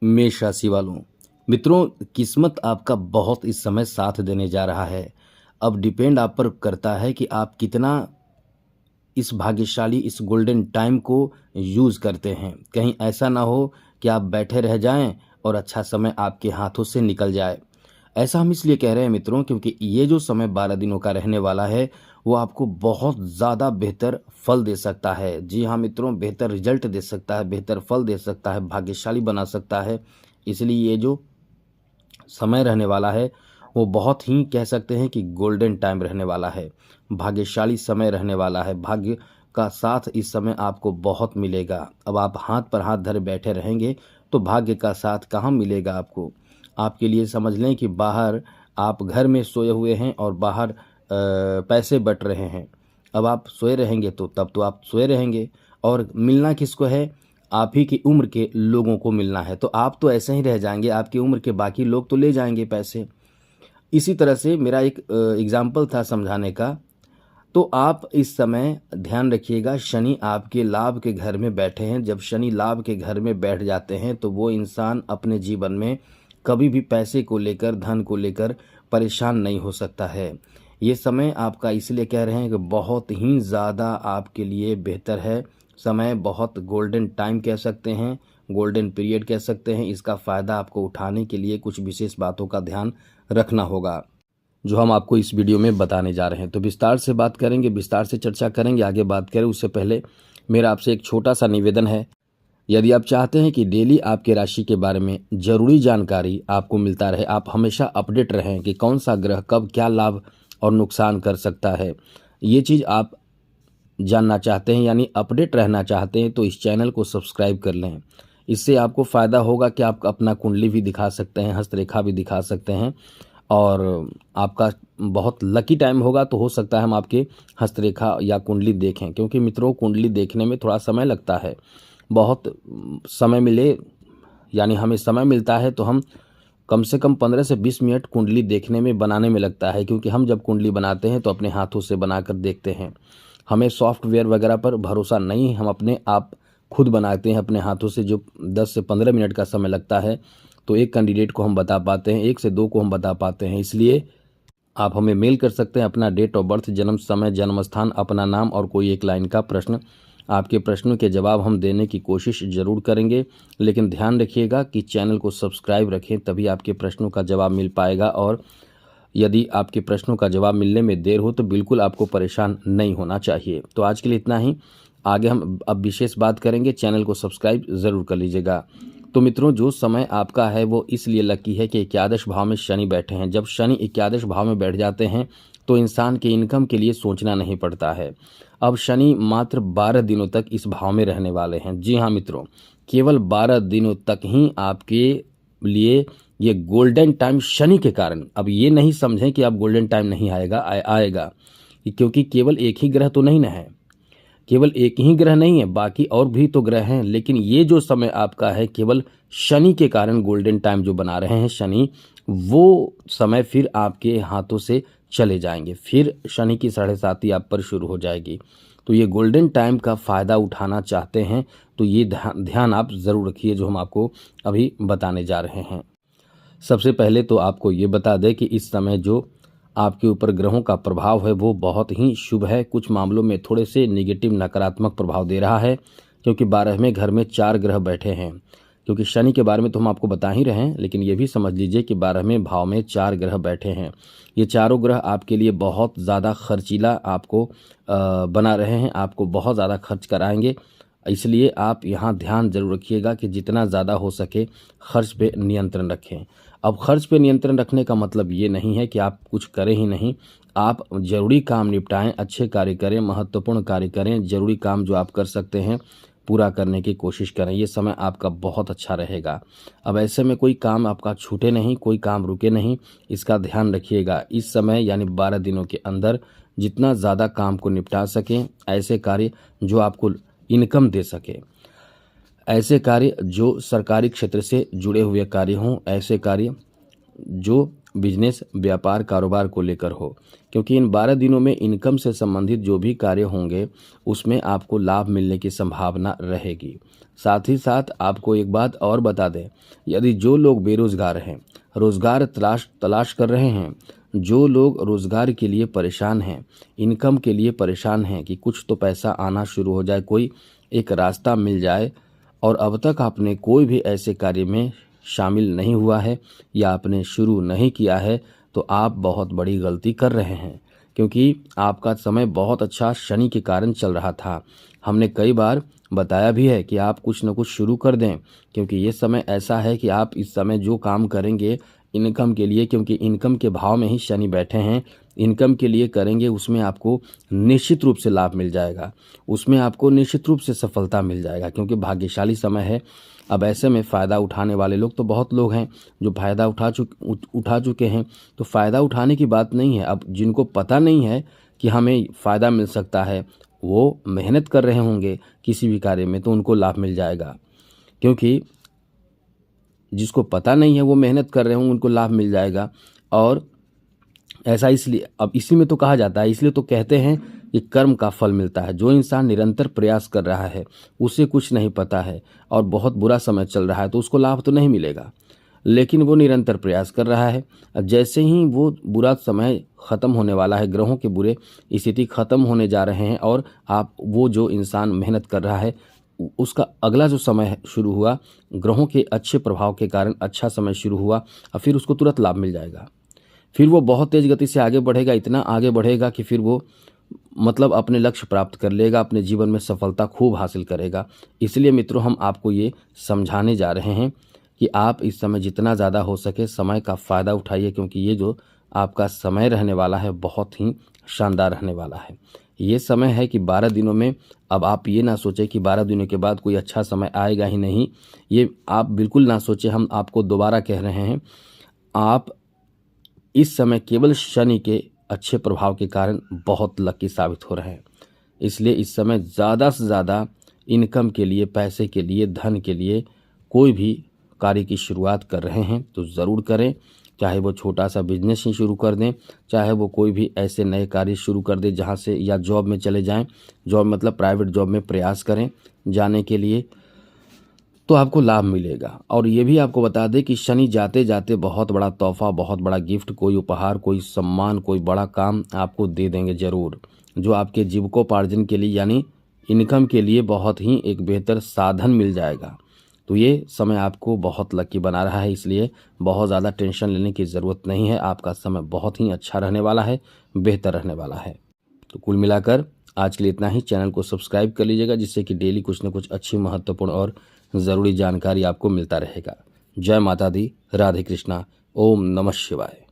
मेष राशि वालों, मित्रों, किस्मत आपका बहुत इस समय साथ देने जा रहा है। अब डिपेंड आप पर करता है कि आप कितना इस भाग्यशाली इस गोल्डन टाइम को यूज़ करते हैं। कहीं ऐसा ना हो कि आप बैठे रह जाएं और अच्छा समय आपके हाथों से निकल जाए। ऐसा हम इसलिए कह रहे हैं मित्रों, क्योंकि ये जो समय 12 दिनों का रहने वाला है वो आपको बहुत ज़्यादा बेहतर फल दे सकता है। जी हाँ मित्रों, बेहतर रिजल्ट दे सकता है, बेहतर फल दे सकता है, भाग्यशाली बना सकता है। इसलिए ये जो समय रहने वाला है वो बहुत ही कह सकते हैं कि गोल्डन टाइम रहने वाला है, भाग्यशाली समय रहने वाला है। भाग्य का साथ इस समय आपको बहुत मिलेगा। अब आप हाथ पर हाथ धरे बैठे रहेंगे तो भाग्य का साथ कहाँ मिलेगा आपको। आपके लिए समझ लें कि बाहर आप घर में सोए हुए हैं और बाहर पैसे बट रहे हैं। अब आप सोए रहेंगे तो तब तो आप सोए रहेंगे, और मिलना किसको है? आप ही की उम्र के लोगों को मिलना है। तो आप तो ऐसे ही रह जाएंगे, आपकी उम्र के बाकी लोग तो ले जाएंगे पैसे। इसी तरह से मेरा एक एग्जाम्पल था समझाने का। तो आप इस समय ध्यान रखिएगा, शनि आपके लाभ के घर में बैठे हैं। जब शनि लाभ के घर में बैठ जाते हैं तो वो इंसान अपने जीवन में कभी भी पैसे को लेकर, धन को लेकर परेशान नहीं हो सकता है। ये समय आपका इसलिए कह रहे हैं कि बहुत ही ज़्यादा आपके लिए बेहतर है। समय बहुत गोल्डन टाइम कह सकते हैं, गोल्डन पीरियड कह सकते हैं। इसका फ़ायदा आपको उठाने के लिए कुछ विशेष बातों का ध्यान रखना होगा, जो हम आपको इस वीडियो में बताने जा रहे हैं। तो विस्तार से बात करेंगे, विस्तार से चर्चा करेंगे। आगे बात करें उससे पहले मेरा आपसे एक छोटा सा निवेदन है। यदि आप चाहते हैं कि डेली आपके राशि के बारे में जरूरी जानकारी आपको मिलता रहे, आप हमेशा अपडेट रहें कि कौन सा ग्रह कब क्या लाभ और नुकसान कर सकता है, ये चीज़ आप जानना चाहते हैं, यानी अपडेट रहना चाहते हैं, तो इस चैनल को सब्सक्राइब कर लें। इससे आपको फ़ायदा होगा कि आप अपना कुंडली भी दिखा सकते हैं, हस्तरेखा भी दिखा सकते हैं, और आपका बहुत लकी टाइम होगा तो हो सकता है हम आपके हस्तरेखा या कुंडली देखें। क्योंकि मित्रों, कुंडली देखने में थोड़ा समय लगता है। बहुत समय मिले, यानी हमें समय मिलता है तो हम कम से कम 15 से 20 मिनट कुंडली देखने में, बनाने में लगता है। क्योंकि हम जब कुंडली बनाते हैं तो अपने हाथों से बनाकर देखते हैं। हमें सॉफ्टवेयर वगैरह पर भरोसा नहीं, हम अपने आप खुद बनाते हैं अपने हाथों से। जो 10 से 15 मिनट का समय लगता है तो एक कैंडिडेट को हम बता पाते हैं, 1 से 2 को हम बता पाते हैं। इसलिए आप हमें मेल कर सकते हैं अपना डेट ऑफ बर्थ, जन्म समय, जन्म स्थान, अपना नाम और कोई एक लाइन का प्रश्न। आपके प्रश्नों के जवाब हम देने की कोशिश ज़रूर करेंगे। लेकिन ध्यान रखिएगा कि चैनल को सब्सक्राइब रखें, तभी आपके प्रश्नों का जवाब मिल पाएगा। और यदि आपके प्रश्नों का जवाब मिलने में देर हो तो बिल्कुल आपको परेशान नहीं होना चाहिए। तो आज के लिए इतना ही। आगे हम अब विशेष बात करेंगे, चैनल को सब्सक्राइब ज़रूर कर लीजिएगा। तो मित्रों, जो समय आपका है वो इसलिए लकी है कि एकादश भाव में शनि बैठे हैं। जब शनि एकादश भाव में बैठ जाते हैं तो इंसान के इनकम के लिए सोचना नहीं पड़ता है। अब शनि मात्र 12 दिनों तक इस भाव में रहने वाले हैं। जी हाँ मित्रों, केवल 12 दिनों तक ही आपके लिए ये गोल्डन टाइम शनि के कारण। अब ये नहीं समझें कि अब गोल्डन टाइम नहीं आएगा, आएगा। क्योंकि केवल एक ही ग्रह तो नहीं ना है, केवल एक ही ग्रह नहीं है, बाकी और भी तो ग्रह हैं। लेकिन ये जो समय आपका है केवल शनि के कारण गोल्डन टाइम जो बना रहे हैं शनि, वो समय फिर आपके हाथों से चले जाएंगे। फिर शनि की 7.5 आप पर शुरू हो जाएगी। तो ये गोल्डन टाइम का फ़ायदा उठाना चाहते हैं तो ये ध्यान आप ज़रूर रखिए, जो हम आपको अभी बताने जा रहे हैं। सबसे पहले तो आपको ये बता दें कि इस समय जो आपके ऊपर ग्रहों का प्रभाव है वो बहुत ही शुभ है। कुछ मामलों में थोड़े से नेगेटिव, नकारात्मक प्रभाव दे रहा है, क्योंकि 12वें घर में 4 ग्रह बैठे हैं। क्योंकि शनि के बारे में तो हम आपको बता ही रहे हैं, लेकिन ये भी समझ लीजिए कि 12वें भाव में 4 ग्रह बैठे हैं। ये चारों ग्रह आपके लिए बहुत ज़्यादा खर्चीला आपको बना रहे हैं, आपको बहुत ज़्यादा खर्च कराएंगे। इसलिए आप यहाँ ध्यान जरूर रखिएगा कि जितना ज़्यादा हो सके खर्च पे नियंत्रण रखें। अब खर्च पे नियंत्रण रखने का मतलब ये नहीं है कि आप कुछ करें ही नहीं। आप ज़रूरी काम निपटाएं, अच्छे कार्य करें, महत्वपूर्ण कार्य करें। ज़रूरी काम जो आप कर सकते हैं पूरा करने की कोशिश करें। ये समय आपका बहुत अच्छा रहेगा। अब ऐसे में कोई काम आपका छूटे नहीं, कोई काम रुके नहीं, इसका ध्यान रखिएगा। इस समय यानी 12 दिनों के अंदर जितना ज़्यादा काम को निपटा सकें, ऐसे कार्य जो आपको इनकम दे सके, ऐसे कार्य जो सरकारी क्षेत्र से जुड़े हुए कार्य हों, ऐसे कार्य जो बिजनेस, व्यापार, कारोबार को लेकर हो। क्योंकि इन 12 दिनों में इनकम से संबंधित जो भी कार्य होंगे उसमें आपको लाभ मिलने की संभावना रहेगी। साथ ही साथ आपको एक बात और बता दें, यदि जो लोग बेरोजगार हैं, रोजगार तलाश कर रहे हैं, जो लोग रोजगार के लिए परेशान हैं, इनकम के लिए परेशान हैं कि कुछ तो पैसा आना शुरू हो जाए, कोई एक रास्ता मिल जाए, और अब तक आपने कोई भी ऐसे कार्य में शामिल नहीं हुआ है या आपने शुरू नहीं किया है, तो आप बहुत बड़ी गलती कर रहे हैं, क्योंकि आपका समय बहुत अच्छा शनि के कारण चल रहा था। हमने कई बार बताया भी है कि आप कुछ न कुछ शुरू कर दें, क्योंकि ये समय ऐसा है कि आप इस समय जो काम करेंगे इनकम के लिए, क्योंकि इनकम के भाव में ही शनि बैठे हैं, इनकम के लिए करेंगे, उसमें आपको निश्चित रूप से लाभ मिल जाएगा, उसमें आपको निश्चित रूप से सफलता मिल जाएगा, क्योंकि भाग्यशाली समय है। अब ऐसे में फ़ायदा उठाने वाले लोग तो बहुत लोग हैं जो फ़ायदा उठा चुके हैं, तो फ़ायदा उठाने की बात नहीं है। अब जिनको पता नहीं है कि हमें फ़ायदा मिल सकता है, वो मेहनत कर रहे होंगे किसी भी कार्य में, तो उनको लाभ मिल जाएगा, क्योंकि जिसको पता नहीं है वो मेहनत कर रहे होंगे, उनको लाभ मिल जाएगा। और ऐसा इसलिए, अब इसी में तो कहा जाता है, इसलिए तो कहते हैं कि कर्म का फल मिलता है। जो इंसान निरंतर प्रयास कर रहा है, उसे कुछ नहीं पता है और बहुत बुरा समय चल रहा है, तो उसको लाभ तो नहीं मिलेगा, लेकिन वो निरंतर प्रयास कर रहा है। अब जैसे ही वो बुरा समय ख़त्म होने वाला है, ग्रहों के बुरे स्थिति ख़त्म होने जा रहे हैं, और आप वो जो इंसान मेहनत कर रहा है, उसका अगला जो समय शुरू हुआ, ग्रहों के अच्छे प्रभाव के कारण अच्छा समय शुरू हुआ, और फिर उसको तुरंत लाभ मिल जाएगा। फिर वो बहुत तेज़ गति से आगे बढ़ेगा, इतना आगे बढ़ेगा कि फिर वो मतलब अपने लक्ष्य प्राप्त कर लेगा, अपने जीवन में सफलता खूब हासिल करेगा। इसलिए मित्रों, हम आपको ये समझाने जा रहे हैं कि आप इस समय जितना ज़्यादा हो सके समय का फ़ायदा उठाइए, क्योंकि ये जो आपका समय रहने वाला है बहुत ही शानदार रहने वाला है। ये समय है कि 12 दिनों में, अब आप ये ना सोचें कि 12 दिनों के बाद कोई अच्छा समय आएगा ही नहीं, ये आप बिल्कुल ना सोचें। हम आपको दोबारा कह रहे हैं, आप इस समय केवल शनि के अच्छे प्रभाव के कारण बहुत लकी साबित हो रहे हैं। इसलिए इस समय ज़्यादा से ज़्यादा इनकम के लिए, पैसे के लिए, धन के लिए कोई भी कार्य की शुरुआत कर रहे हैं तो ज़रूर करें। चाहे वो छोटा सा बिजनेस ही शुरू कर दें, चाहे वो कोई भी ऐसे नए कार्य शुरू कर दें जहाँ से, या जॉब में चले जाएं, जॉब मतलब प्राइवेट जॉब में प्रयास करें जाने के लिए, तो आपको लाभ मिलेगा। और ये भी आपको बता दें कि शनि जाते जाते बहुत बड़ा तोहफा, बहुत बड़ा गिफ्ट, कोई उपहार, कोई सम्मान, कोई बड़ा काम आपको दे देंगे ज़रूर, जो आपके जीविकोपार्जन के लिए यानी इनकम के लिए बहुत ही एक बेहतर साधन मिल जाएगा। तो ये समय आपको बहुत लकी बना रहा है, इसलिए बहुत ज़्यादा टेंशन लेने की ज़रूरत नहीं है। आपका समय बहुत ही अच्छा रहने वाला है, बेहतर रहने वाला है। तो कुल मिलाकर आज के लिए इतना ही। चैनल को सब्सक्राइब कर लीजिएगा, जिससे कि डेली कुछ न कुछ अच्छी, महत्वपूर्ण और ज़रूरी जानकारी आपको मिलता रहेगा। जय माता दी, राधे कृष्णा, ओम नमः शिवाय।